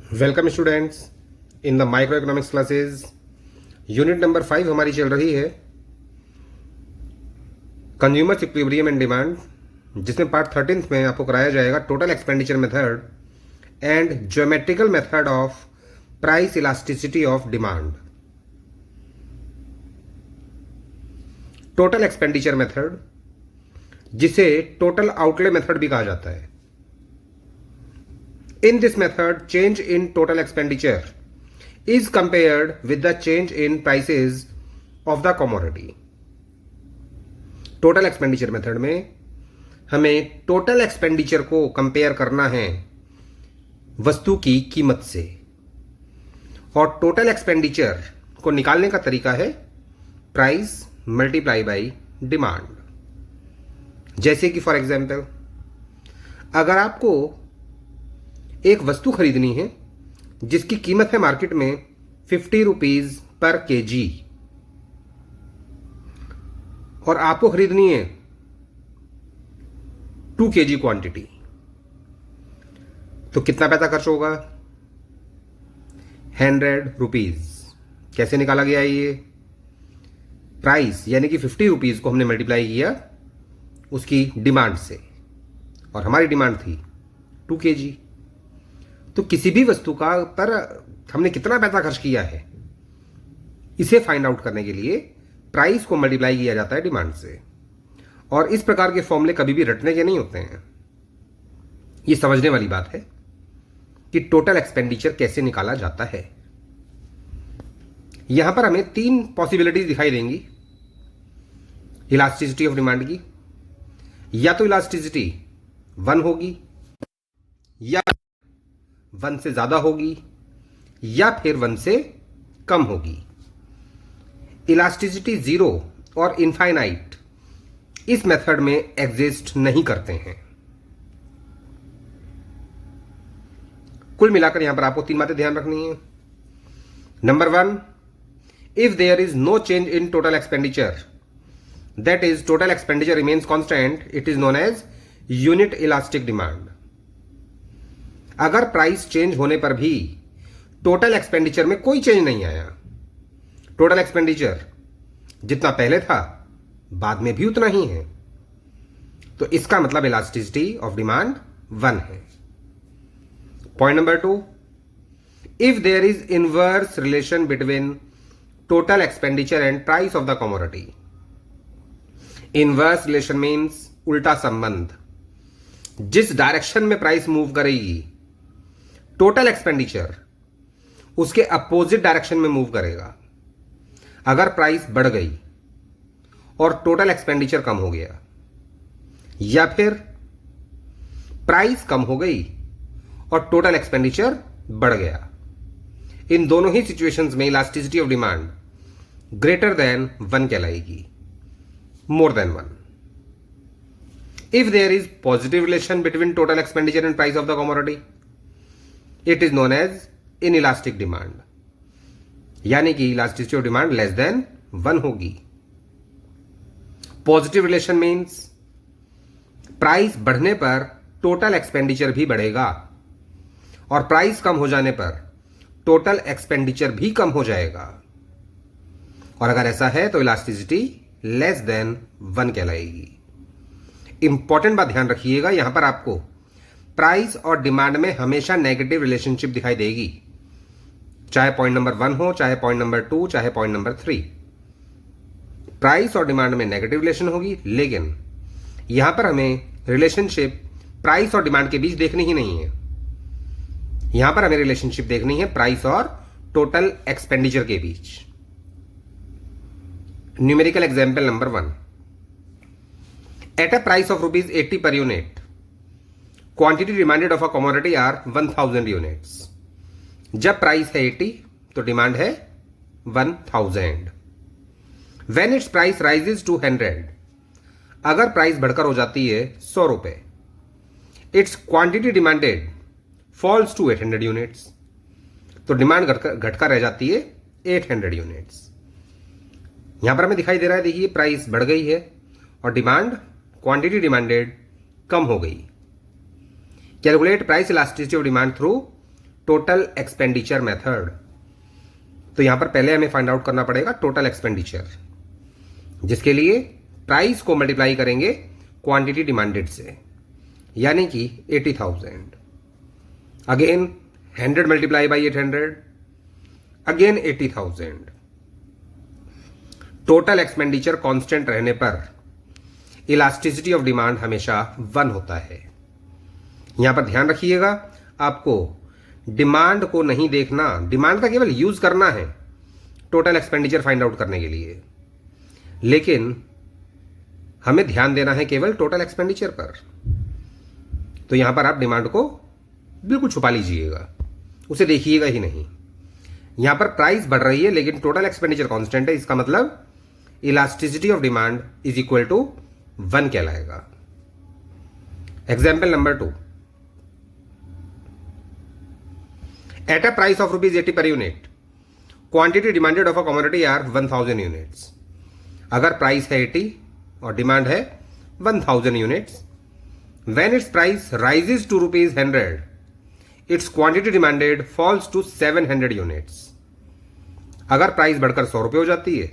Welcome students in the micro economics classes. Unit number 5 हमारी चल रही है कंज्यूमर्स इक्विलिब्रियम एंड डिमांड, जिसमें पार्ट 13 में आपको कराया जाएगा total expenditure method and geometrical method of price elasticity of demand. Total expenditure method, जिसे टोटल आउटले मेथड भी कहा जाता है। In this method, change in total expenditure is compared with the change in prices of the commodity. Total expenditure method में हमें total expenditure को compare करना है वस्तु की कीमत से, और टोटल एक्सपेंडिचर को निकालने का तरीका है प्राइस मल्टीप्लाई बाई डिमांड। जैसे कि फॉर एग्जांपल, अगर आपको एक वस्तु खरीदनी है जिसकी कीमत है मार्केट में 50 रुपीज पर केजी, और आपको खरीदनी है 2 केजी क्वांटिटी, तो कितना पैसा खर्च होगा? 100 रुपीज। कैसे निकाला गया ये? प्राइस यानी कि 50 रुपीज को हमने मल्टीप्लाई किया उसकी डिमांड से, और हमारी डिमांड थी 2 केजी। तो किसी भी वस्तु का पर हमने कितना पैसा खर्च किया है, इसे फाइंड आउट करने के लिए प्राइस को मल्टीप्लाई किया जाता है डिमांड से। और इस प्रकार के फॉर्मूले कभी भी रटने के नहीं होते हैं। ये समझने वाली बात है कि टोटल एक्सपेंडिचर कैसे निकाला जाता है। यहां पर हमें 3 पॉसिबिलिटीज दिखाई देंगी इलास्टिसिटी ऑफ डिमांड की। या तो इलास्टिसिटी 1 होगी, या 1 से ज्यादा होगी, या फिर 1 से कम होगी। इलास्टिसिटी 0 और इनफाइनाइट इस मेथड में एग्जिस्ट नहीं करते हैं। कुल मिलाकर यहां पर आपको 3 बातें ध्यान रखनी है। Number 1, if there is no change in total expenditure, that is total expenditure remains constant, it is known as unit elastic demand. अगर प्राइस चेंज होने पर भी टोटल एक्सपेंडिचर में कोई चेंज नहीं आया, टोटल एक्सपेंडिचर जितना पहले था बाद में भी उतना ही है, तो इसका मतलब इलास्टिसिटी ऑफ डिमांड 1 है। Point number 2, if there is inverse relation between total expenditure and price of the commodity. Inverse relation means उल्टा संबंध। जिस डायरेक्शन में प्राइस मूव करेगी, टोटल एक्सपेंडिचर उसके अपोजिट डायरेक्शन में मूव करेगा। अगर प्राइस बढ़ गई और टोटल एक्सपेंडिचर कम हो गया, या फिर प्राइस कम हो गई और टोटल एक्सपेंडिचर बढ़ गया, इन दोनों ही सिचुएशंस में elasticity of demand greater than 1 कहलाएगी, more than 1। If there is positive relation between total expenditure and price of the commodity, it is known as inelastic demand, यानी कि elasticity of demand less than 1 होगी। Positive relation means price बढ़ने पर total expenditure भी बढ़ेगा, और price कम हो जाने पर टोटल एक्सपेंडिचर भी कम हो जाएगा। और अगर ऐसा है तो इलास्टिसिटी लेस देन 1 कहलाएगी। इंपॉर्टेंट बात ध्यान रखिएगा, यहां पर आपको प्राइस और डिमांड में हमेशा नेगेटिव रिलेशनशिप दिखाई देगी, चाहे पॉइंट नंबर 1 हो, चाहे पॉइंट नंबर 2, चाहे पॉइंट नंबर 3। प्राइस और डिमांड में नेगेटिव रिलेशन होगी, लेकिन यहां पर हमें रिलेशनशिप प्राइस और डिमांड के बीच देखनी ही नहीं है। यहां पर हमें रिलेशनशिप देखनी है प्राइस और टोटल एक्सपेंडिचर के बीच। Numerical example number 1, at a price of ₹80 per unit, quantity demanded of a commodity are 1000 units. जब प्राइस है 80 तो डिमांड है 1000। When its price rises to 100, अगर प्राइस बढ़कर हो जाती है 100 रुपए, its quantity demanded falls to 800 units, तो डिमांड घटकर रह जाती है 800 यूनिट्स। यहां पर हमें दिखाई दे रहा है, देखिए प्राइस बढ़ गई है और डिमांड क्वांटिटी डिमांडेड कम हो गई। Calculate price elasticity of demand through total expenditure method. तो यहां पर पहले हमें फाइंड आउट करना पड़ेगा टोटल एक्सपेंडिचर, जिसके लिए प्राइस को मल्टीप्लाई करेंगे क्वांटिटी डिमांडेड से, यानी कि 80,000। Again 100 multiply by 800, again 80,000। Total expenditure constant रहने पर इलास्टिसिटी ऑफ डिमांड हमेशा 1 होता है। यहां पर ध्यान रखिएगा, आपको डिमांड को नहीं देखना, डिमांड का केवल यूज करना है टोटल एक्सपेंडिचर फाइंड आउट करने के लिए, लेकिन हमें ध्यान देना है केवल टोटल एक्सपेंडिचर पर। तो यहां पर आप डिमांड को बिल्कुल छुपा लीजिएगा, उसे देखिएगा ही नहीं। यहां पर प्राइस बढ़ रही है लेकिन टोटल एक्सपेंडिचर कांस्टेंट है, इसका मतलब elasticity of demand is equal to 1 कहलाएगा। Example number 2, at a price of ₹80 per unit, quantity demanded of a commodity are 1000 units. अगर प्राइस है 80 और डिमांड है 1000 units, when its price rises to ₹100, its quantity demanded falls to 700 units. अगर price बढ़कर 100 रुपये हो जाती है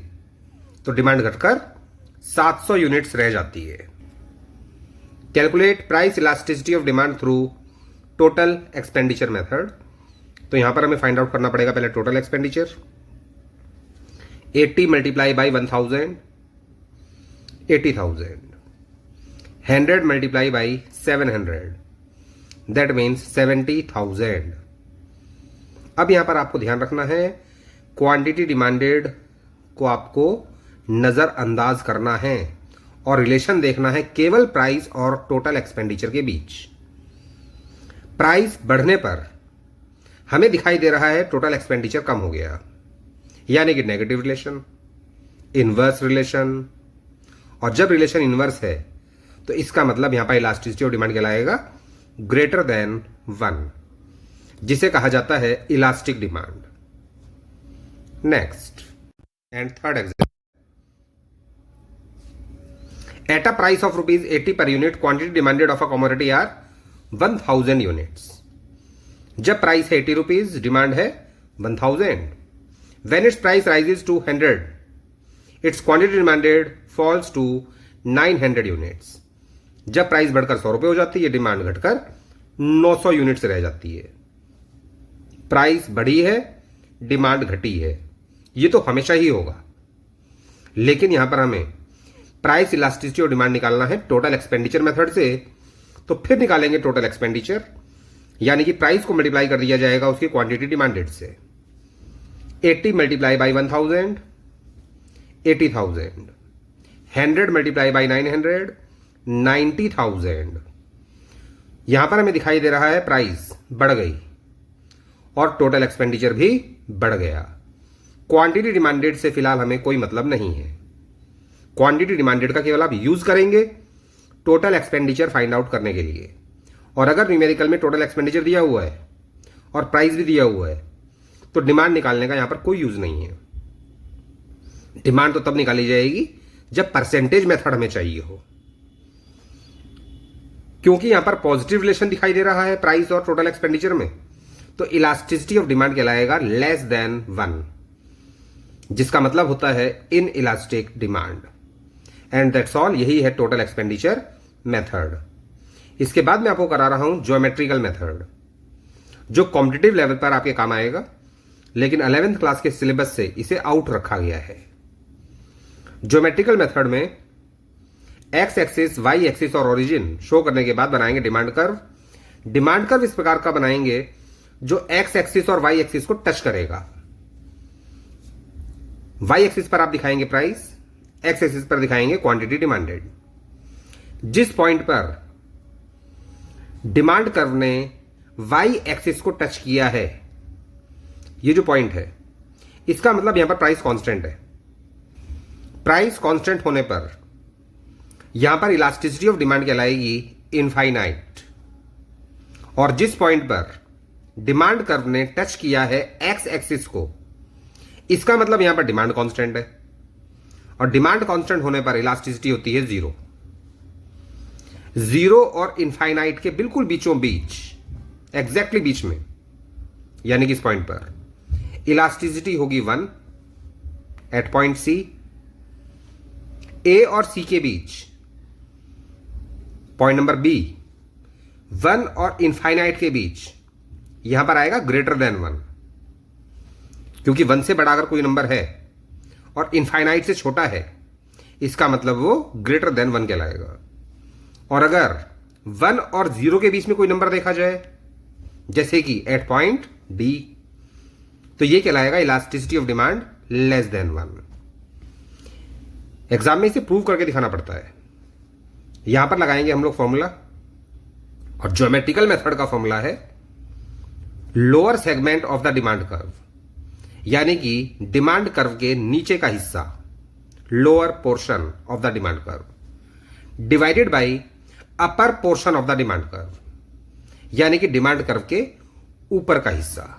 तो डिमांड घटकर 700 यूनिट्स रह जाती है। Calculate price elasticity of demand through total expenditure method. तो यहां पर हमें फाइंड आउट करना पड़ेगा पहले total expenditure. 80 multiply by 1000, 80,000। 100 multiply by 700, that means 70,000। अब यहां पर आपको ध्यान रखना है, क्वांटिटी डिमांडेड को आपको नजरअंदाज करना है और रिलेशन देखना है केवल प्राइस और टोटल एक्सपेंडिचर के बीच। प्राइस बढ़ने पर हमें दिखाई दे रहा है टोटल एक्सपेंडिचर कम हो गया, यानी कि नेगेटिव रिलेशन, इनवर्स रिलेशन। और जब रिलेशन इनवर्स है तो इसका मतलब यहां पर इलास्टिसिटी ऑफ डिमांड कहलाएगा ग्रेटर देन 1, जिसे कहा जाता है elastic demand. Next and third example, at a price of ₹80 per unit, quantity demanded of a commodity are 1000 units. जब प्राइस है 80 रुपीज, डिमांड है 1000, when its price rises to 100, its quantity demanded falls to 900 units. जब price बढ़कर 100 रुपये हो जाती है, demand घटकर 900 यूनिट्स रह जाती है। प्राइस बढ़ी है, डिमांड घटी है, ये तो हमेशा ही होगा, लेकिन यहां पर हमें प्राइस इलास्टिसिटी और डिमांड निकालना है टोटल एक्सपेंडिचर मेथड से। तो फिर निकालेंगे टोटल एक्सपेंडिचर, यानी कि प्राइस को मल्टीप्लाई कर दिया जाएगा उसकी क्वांटिटी डिमांडेड से। 80 मल्टीप्लाई बाई 1000, 80,000। 100 multiply by 900, 90,000। यहां पर हमें दिखाई दे रहा है प्राइस बढ़ गई और टोटल एक्सपेंडिचर भी बढ़ गया। क्वांटिटी डिमांडेड से फिलहाल हमें कोई मतलब नहीं है। क्वांटिटी डिमांडेड का केवल आप यूज करेंगे टोटल एक्सपेंडिचर फाइंड आउट करने के लिए। और अगर न्यूमेरिकल में टोटल एक्सपेंडिचर दिया हुआ है और प्राइस भी दिया हुआ है तो डिमांड निकालने का यहां पर कोई यूज नहीं है। डिमांड तो तब निकाली जाएगी जब परसेंटेज मेथड हमें चाहिए हो, क्योंकि यहां पर पॉजिटिव रिलेशन दिखाई दे रहा है प्राइस और टोटल एक्सपेंडिचर में, तो इलास्टिसिटी ऑफ डिमांड कहलाएगा लेस देन 1, जिसका मतलब होता है in elastic demand. And that's all, यही है टोटल एक्सपेंडिचर मेथड। इसके बाद मैं आपको करा रहा हूं ज्योमेट्रिकल मेथड, जो कॉम्पिटिटिव लेवल पर आपके काम आएगा, लेकिन 11th क्लास के सिलेबस से इसे आउट रखा गया है। ज्योमेट्रिकल मेथड में एक्स एक्सिस, वाई एक्सिस और ओरिजिन शो करने के बाद बनाएंगे डिमांड कर्व। डिमांड कर्व इस प्रकार का बनाएंगे जो एक्स एक्सिस और वाई एक्सिस को टच करेगा। वाई एक्सिस पर आप दिखाएंगे प्राइस, एक्स एक्सिस पर दिखाएंगे क्वांटिटी डिमांडेड। जिस पॉइंट पर डिमांड कर्व ने वाई एक्सिस को टच किया है, ये जो पॉइंट है, इसका मतलब यहां पर प्राइस कांस्टेंट है। प्राइस कांस्टेंट होने पर यहां पर इलास्टिसिटी ऑफ डिमांड कहलाएगी इनफाइनाइट। और जिस पॉइंट पर डिमांड कर्व ने टच किया है एक्स एक्सिस को, इसका मतलब यहां पर डिमांड कांस्टेंट है। और डिमांड कांस्टेंट होने पर इलास्टिसिटी होती है 0। 0 और इनफाइनाइट के बिल्कुल बीचों बीच, एग्जैक्टली बीच में यानी कि इस पॉइंट पर इलास्टिसिटी होगी 1 एट पॉइंट सी। ए और सी के बीच पॉइंट नंबर बी 1 और इनफाइनाइट के बीच यहां पर आएगा ग्रेटर देन 1, क्योंकि 1 से बड़ा अगर कोई नंबर है और इनफाइनाइट से छोटा है इसका मतलब वो ग्रेटर देन 1 कहलाएगा। और अगर 1 और 0 के बीच में कोई नंबर देखा जाए जैसे कि एट पॉइंट डी, तो ये कहलाएगा elasticity of demand less than 1। Exam में इसे प्रूव करके दिखाना पड़ता है। यहां पर लगाएंगे हम लोग फॉर्मूला, और ज्योमेट्रिकल मेथड का फॉर्मूला है lower segment of the demand curve, यानी कि डिमांड कर्व के नीचे का हिस्सा, lower portion of the demand curve divided by upper portion of the demand curve, यानी कि डिमांड कर्व के ऊपर का हिस्सा।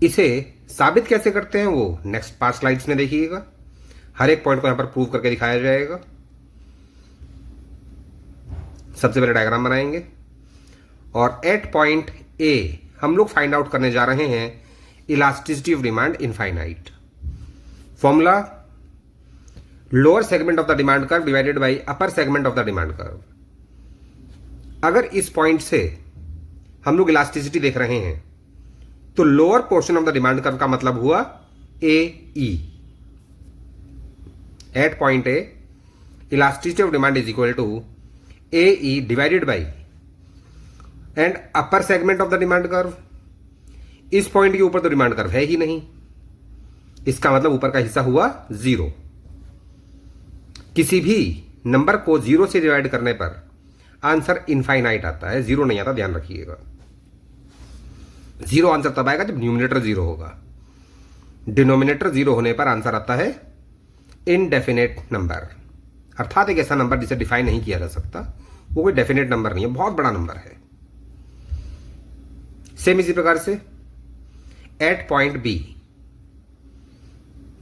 इसे साबित कैसे करते हैं वो नेक्स्ट 5 स्लाइड्स में देखिएगा। हर एक पॉइंट को यहां पर प्रूव करके दिखाया जाएगा। सबसे पहले डायग्राम बनाएंगे और एट पॉइंट ए हम लोग फाइंड आउट करने जा रहे हैं elasticity of demand infinite. Formula lower segment of the demand curve divided by upper segment of the demand curve. अगर इस पॉइंट से हम लोग इलास्टिसिटी देख रहे हैं तो lower portion of the demand curve का मतलब हुआ A E. At point A elasticity of demand is equal to A E divided by and upper segment of the demand curve. इस पॉइंट के ऊपर तो डिमांड कर्व है ही नहीं, इसका मतलब ऊपर का हिस्सा हुआ 0। किसी भी नंबर को 0 से डिवाइड करने पर आंसर इनफाइनाइट आता है, 0 नहीं आता, ध्यान रखिएगा। 0 आंसर तब आएगा जब न्यूमिनेटर 0 होगा। डिनोमिनेटर 0 होने पर आंसर आता है इनडेफिनेट नंबर, अर्थात एक ऐसा नंबर जिसे डिफाइन नहीं किया जा सकता। वो कोई डेफिनेट नंबर नहीं है, बहुत बड़ा नंबर है। सेम इसी प्रकार से एट पॉइंट बी,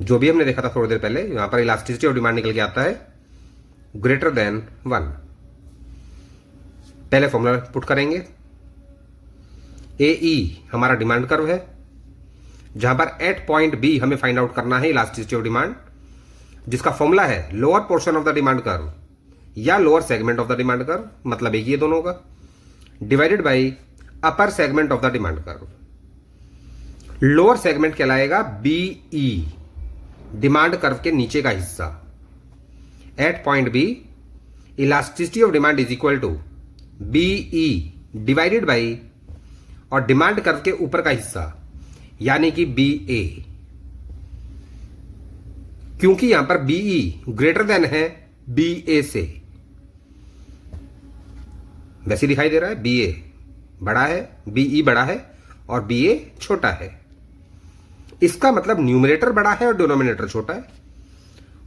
जो भी हमने देखा था थोड़ी देर पहले, यहां पर इलास्टिसिटी ऑफ डिमांड निकल के आता है ग्रेटर देन 1। पहले फॉर्मूला पुट करेंगे। ए ई हमारा डिमांड कर्व है, जहां पर एट पॉइंट बी हमें फाइंड आउट करना है इलास्टिसिटी ऑफ डिमांड, जिसका फॉर्मूला है lower portion of the demand curve या lower segment of the demand curve, मतलब एक ही है दोनों का, divided by upper segment of the demand curve. Lower segment कहलाएगा बीई, डिमांड कर्व के नीचे का हिस्सा। At point B elasticity of demand is equal to B E divided by और डिमांड कर्व के ऊपर का हिस्सा, यानी कि बी ए। क्योंकि यहां पर बीई ग्रेटर देन है बी ए से, वैसे दिखाई दे रहा है बी ए बड़ा है, बीई बड़ा है और बी ए छोटा है। इसका मतलब न्यूमरेटर बड़ा है और डिनोमिनेटर छोटा है,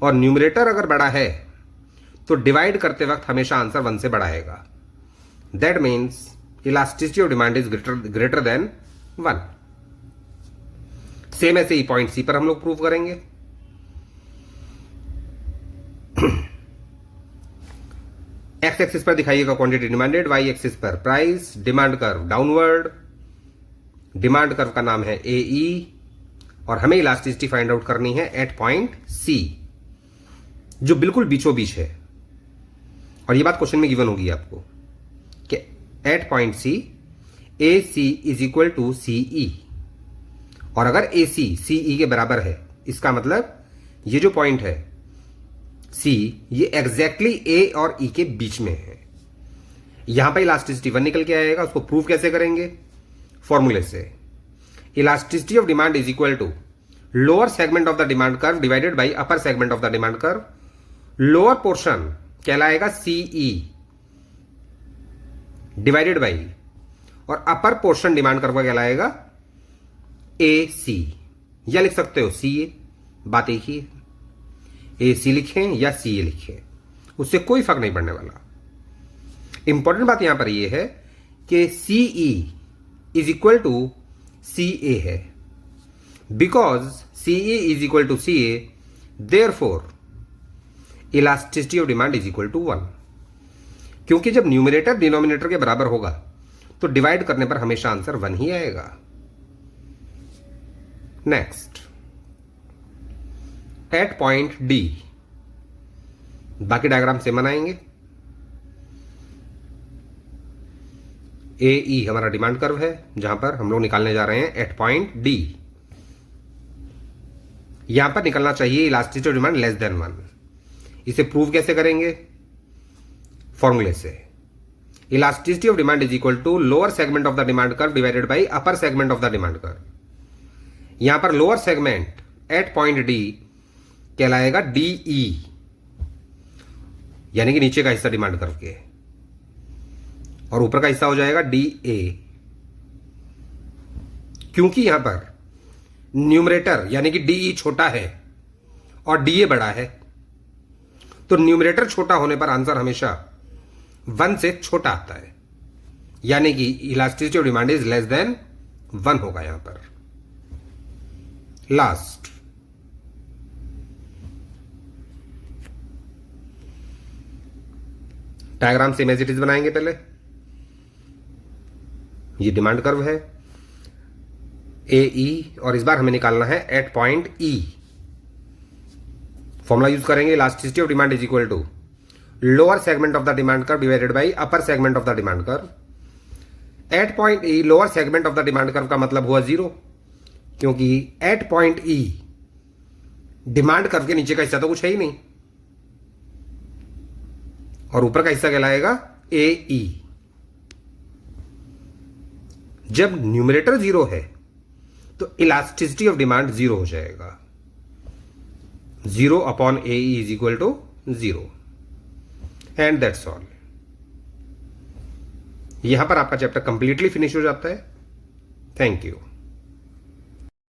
और न्यूमरेटर अगर बड़ा है तो डिवाइड करते वक्त हमेशा आंसर 1 से बड़ा आएगा। That means elasticity of demand is greater than 1। Same ऐसे ही पॉइंट सी पर हम लोग प्रूव करेंगे। एक्स एक्सिस पर दिखाइएगा क्वांटिटी डिमांडेड, वाई एक्सिस पर price, demand curve downward, demand curve का नाम है ए ई, और हमें इलास्टिसिटी फाइंड आउट करनी है एट पॉइंट सी, जो बिल्कुल बीचों बीच है। और ये बात क्वेश्चन में गिवन होगी आपको कि at point C A C is equal to C E, और अगर ए सी सी ई के बराबर है, इसका मतलब ये जो पॉइंट है सी, ये एग्जैक्टली ए और ई के बीच में है। यहां पर इलास्टिसिटी 1 निकल के आएगा। उसको प्रूव कैसे करेंगे? फॉर्मूले से। Elasticity of demand is equal to lower segment of the demand curve divided by upper segment of the demand curve. Lower portion कहलाएगा सीई डिवाइडेड बाई, और अपर पोर्शन डिमांड कर्व का कहलाएगा ए सी, या लिख सकते हो सी ए, बात एक ही है। ए सी लिखें या सी ए लिखें, उससे कोई फर्क नहीं पड़ने वाला। इंपॉर्टेंट बात यहां पर यह है कि CE is equal to C A है, because CE is equal to C A, therefore elasticity of demand is equal to 1। क्योंकि जब न्यूमरेटर डिनोमिनेटर के बराबर होगा तो डिवाइड करने पर हमेशा आंसर 1 ही आएगा। नेक्स्ट, एट पॉइंट डी, बाकी डायग्राम से बनाएंगे। ए ई हमारा डिमांड कर्व है, जहां पर हम लोग निकालने जा रहे हैं एट पॉइंट डी। यहां पर निकलना चाहिए elasticity of demand less than 1। इसे प्रूव कैसे करेंगे? फॉर्मूले से। Elasticity of demand is equal to lower segment of the demand curve divided by upper segment of the demand curve. यहां पर lower segment at point D कहलाएगा DE, यानी कि नीचे का हिस्सा डिमांड कर्व के, और ऊपर का हिस्सा हो जाएगा डी ए। क्योंकि यहां पर न्यूमरेटर यानी कि डीई छोटा है और डीए बड़ा है, तो न्यूमरेटर छोटा होने पर आंसर हमेशा 1 से छोटा आता है, यानी कि elasticity of demand is less than 1 होगा यहां पर। Last, diagram same as it is बनाएंगे। पहले ये डिमांड कर्व है ए ई, और इस बार हमें निकालना है at point E. Formula use करेंगे elasticity of demand is equal to lower segment of the demand curve divided by upper segment of the demand curve. At point E lower segment of the demand curve का मतलब हुआ 0, क्योंकि at point E demand curve के नीचे का हिस्सा तो कुछ है ही नहीं, और ऊपर का हिस्सा कहलाएगा ए ई। जब न्यूमरेटर 0 है तो इलास्टिसिटी ऑफ डिमांड 0 हो जाएगा। 0 upon A is equal to 0, and that's all. यहां पर आपका चैप्टर कंप्लीटली फिनिश हो जाता है। Thank you.